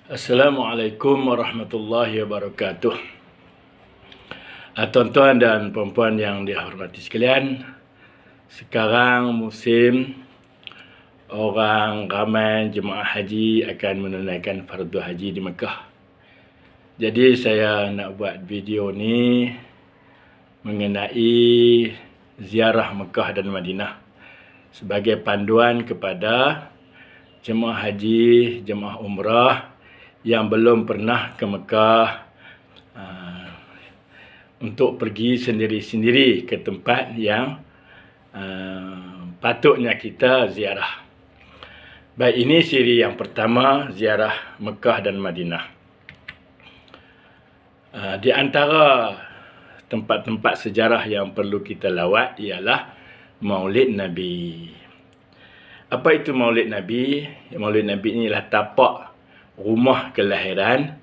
Assalamualaikum warahmatullahi wabarakatuh. Tuan-tuan dan puan-puan yang dihormati sekalian, sekarang musim orang ramai jemaah haji akan menunaikan fardu haji di Mekah. Jadi saya nak buat video ni mengenai ziarah Mekah dan Madinah sebagai panduan kepada jemaah haji, jemaah umrah yang belum pernah ke Mekah untuk pergi sendiri-sendiri ke tempat yang patutnya kita ziarah. Baik, ini siri yang pertama, ziarah Mekah dan Madinah. Di antara tempat-tempat sejarah yang perlu kita lawat ialah Maulid Nabi. Apa itu Maulid Nabi? Maulid Nabi inilah tapak rumah kelahiran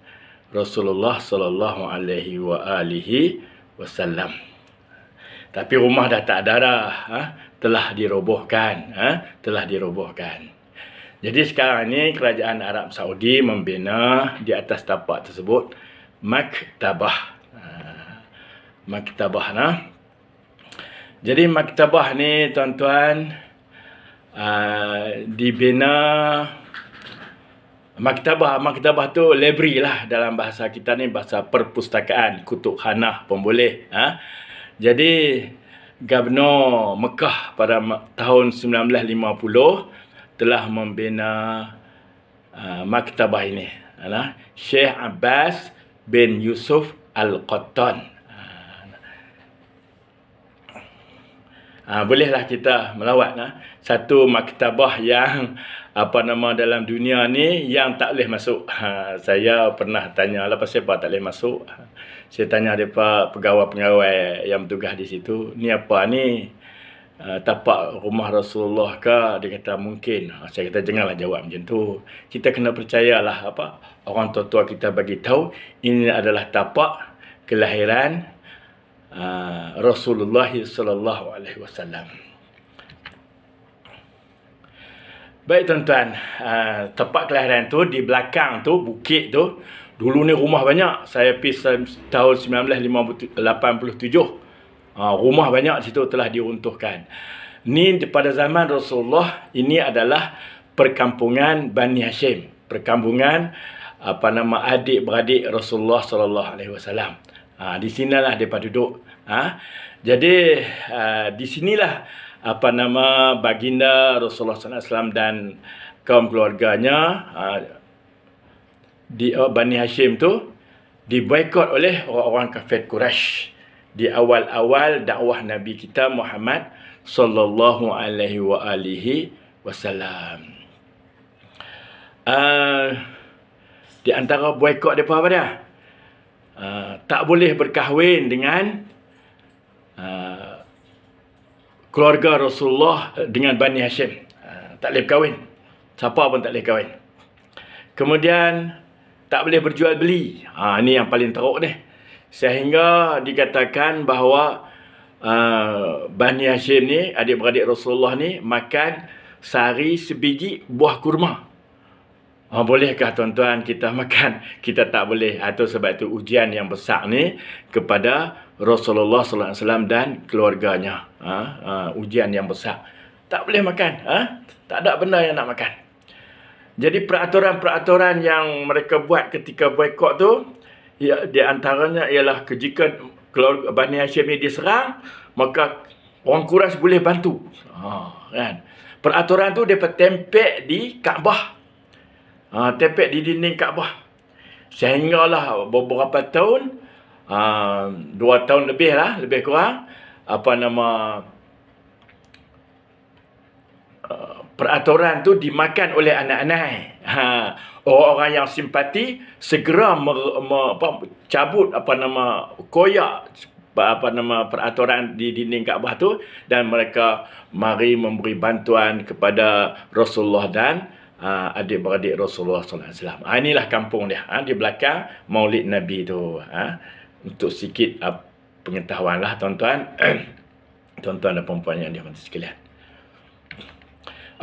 Rasulullah sallallahu alaihi wasallam. Tapi rumah dah tak ada dah, telah dirobohkan, Jadi sekarang ni kerajaan Arab Saudi membina di atas tapak tersebut maktabah. Jadi maktabah ni tuan-tuan dibina. Maktabah tu library lah dalam bahasa kita ni, bahasa perpustakaan, kutubkhanah pun boleh. Jadi Gubernur Mekah pada tahun 1950 telah membina maktabah ini. Syekh Abbas bin Yusuf Al-Qattan. Bolehlah kita melawat satu maktabah yang dalam dunia ni yang tak boleh masuk. Saya pernah tanya lah pasal apa tak boleh masuk. Saya tanya depa pegawai-pegawai yang bertugas di situ, ni apa ni? Tapak rumah Rasulullah ke? Dia kata mungkin. Saya kata janganlah jawab macam tu. Kita kena percayalah orang tua-tua kita bagi tahu ini adalah tapak kelahiran Rasulullah sallallahu alaihi wasallam. Baik tuan-tuan, tempat kelahiran tu di belakang tu, bukit tu, dulu ni rumah banyak. Saya pergi tahun 1987. Rumah banyak situ telah diruntuhkan. Ni pada zaman Rasulullah, ini adalah perkampungan Bani Hashim. Perkampungan adik-beradik Rasulullah sallallahu alaihi wasallam. Di sinilah mereka duduk. Jadi di sinilah baginda Rasulullah SAW dan kaum keluarganya di Bani Hashim tu diboikot oleh orang-orang kafir Quraisy di awal-awal dakwah Nabi kita Muhammad sallallahu alaihi wasallam. Di antara boikot depa apa dia? Tak boleh berkahwin dengan keluarga Rasulullah dengan Bani Hashim. Tak boleh berkahwin. Siapa pun tak boleh kahwin. Kemudian tak boleh berjual beli. Ini yang paling teruk ni. Sehingga dikatakan bahawa Bani Hashim ni, adik-beradik Rasulullah ni, makan sehari sebiji buah kurma. Bolehkah tuan-tuan kita makan? Kita tak boleh. Atau sebab itu ujian yang besar ni kepada Rasulullah SAW dan keluarganya. Ujian yang besar. Tak boleh makan. Tak ada benda yang nak makan. Jadi peraturan-peraturan yang mereka buat ketika boikot tu, di antaranya ialah jika keluarga Bani Hashim ni diserang, maka orang Quraisy boleh bantu. Kan? Peraturan tu mereka tempek di Kaabah. Tempek di dinding Kaabah. Sehinggalah beberapa tahun, 2 tahun lebih lah, lebih kurang, peraturan tu dimakan oleh anak-anak. Orang-orang yang simpati segera cabut koyak peraturan di dinding Kaabah tu, dan mereka mari memberi bantuan kepada Rasulullah dan adik-beradik Rasulullah SAW. Inilah kampung dia, di belakang Maulid Nabi tu. Untuk sikit pengetahuan lah tuan-tuan. Tuan-tuan dan perempuan yang dihormati sekalian.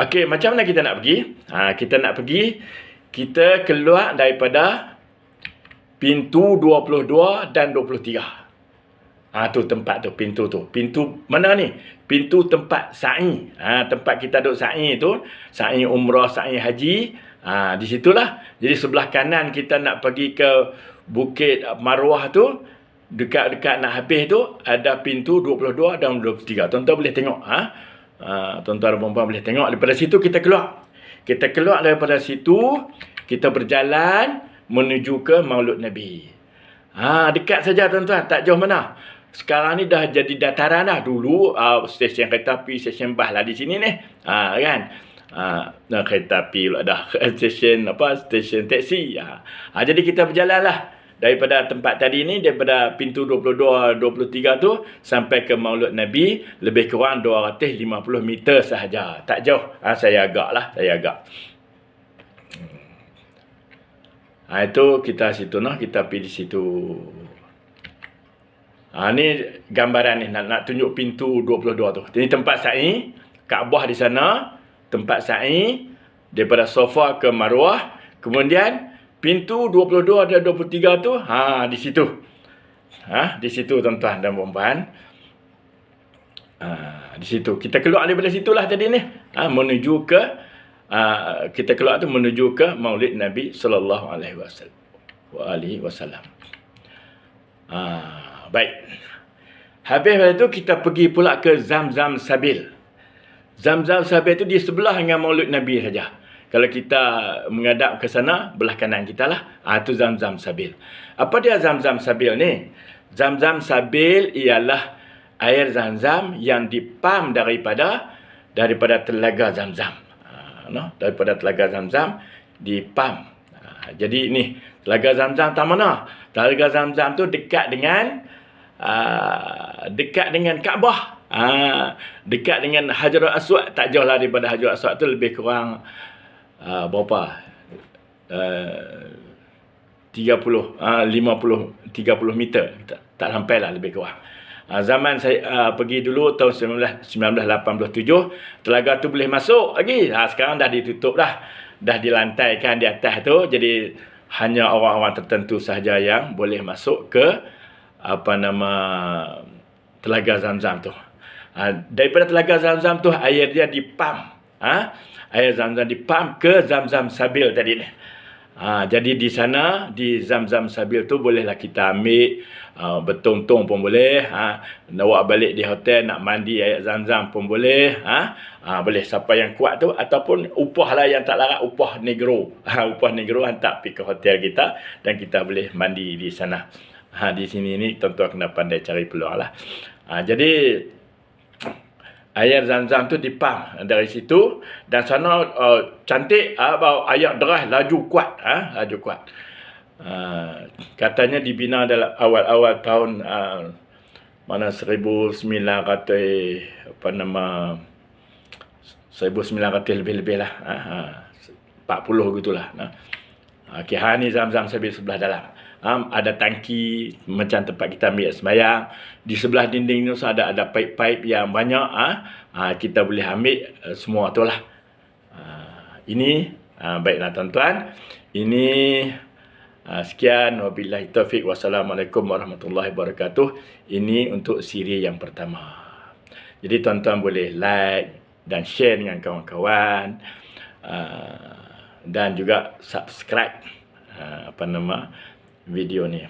Okey, macam mana kita nak pergi? Kita nak pergi kita keluar daripada pintu 22 dan 23. Tu tempat tu, pintu tu. Pintu mana ni? Pintu tempat sa'i. Tempat kita duduk sa'i tu, sa'i umrah, sa'i haji. Di situlah. Jadi sebelah kanan kita nak pergi ke Bukit Marwah tu, dekat-dekat nak habis tu, ada pintu 22 dan 23. Tuan-tuan boleh tengok. Tuan-tuan dan puan-puan boleh tengok. Daripada situ kita keluar. Kita keluar daripada situ, kita berjalan menuju ke Maulud Nabi. Dekat saja tuan-tuan, tak jauh mana. Sekarang ni dah jadi dataran dah. Dulu stesen kereta api, stesen bas lah di sini ni. Kan? Kereta api pula dah. Stesen taksi. Jadi kita berjalan lah. Daripada tempat tadi ni, daripada pintu 22, 23 tu, sampai ke Maulud Nabi, lebih kurang 250 meter sahaja. Tak jauh. Saya agak. Itu kita situ nah, kita pergi di situ. Ni gambaran ni nak tunjuk pintu 22 tu. Ini tempat sa'i, Kaabah di sana, tempat sa'i daripada Safa ke Marwah. Kemudian pintu 22 dan 23 tu di situ. Di situ tuan-tuan dan puan-puan. Di situ. Kita keluar daripada situlah tadi ni. Menuju ke kita keluar tu menuju ke Maulid Nabi sallallahu alaihi wasallam. Baik. Habis pada tu kita pergi pula ke Zamzam Sabil. Zamzam Sabil tu di sebelah dengan Maulid Nabi saja. Kalau kita menghadap ke sana, belah kanan kita lah. Itu Zamzam Sabil. Apa dia Zamzam Sabil ni? Zamzam Sabil ialah air Zamzam yang dipam daripada telaga Zamzam. Daripada telaga Zamzam dipam. Jadi ni telaga Zamzam tak mana? Telaga Zamzam tu dekat dengan Kaabah. Dekat dengan Hajarul Aswad, tak jauh lah daripada Hajarul Aswad tu, lebih kurang berapa? 30 meter. Tak sampai lah, lebih kurang. Zaman saya pergi dulu tahun 1987, telaga tu boleh masuk lagi. Sekarang dah ditutup dah. Dah dilantaikan di atas tu. Jadi hanya orang-orang tertentu sahaja yang boleh masuk ke telaga Zamzam tu. Daripada telaga Zamzam tu air dia dipam. Air Zamzam dipam ke Zamzam Sabil tadi ni. Jadi di sana, di Zamzam Sabil tu bolehlah kita ambil bertong-tong pun boleh. Nak bawa balik di hotel, nak mandi air Zamzam pun boleh. Boleh siapa yang kuat tu, ataupun upah lah yang tak larat, upah negro. Upah negro hantar pergi ke hotel kita dan kita boleh mandi di sana. Di sini ni tuan-tuan kena pandai cari peluang lah. Jadi air Zamzam tu dipam dari situ, dan sana cantik, air deras laju kuat. Katanya dibina dalam awal-awal tahun 1900 lebih-lebih lah. 40 gitulah. Ni Zamzam Sabil sebelah dalam. Ada tangki macam tempat kita ambil sembahyang. Di sebelah dinding tu ada paip-paip yang banyak. Kita boleh ambil semua tu lah. Ini baiklah tuan-tuan. Ini sekian. Wabillahi taufiq. Wassalamualaikum warahmatullahi wabarakatuh. Ini untuk siri yang pertama. Jadi tuan-tuan boleh like dan share dengan kawan-kawan. Dan juga subscribe video ni.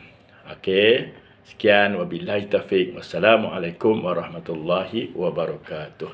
Okey. Sekian. Wabillahi taufiq. Wassalamualaikum warahmatullahi wabarakatuh.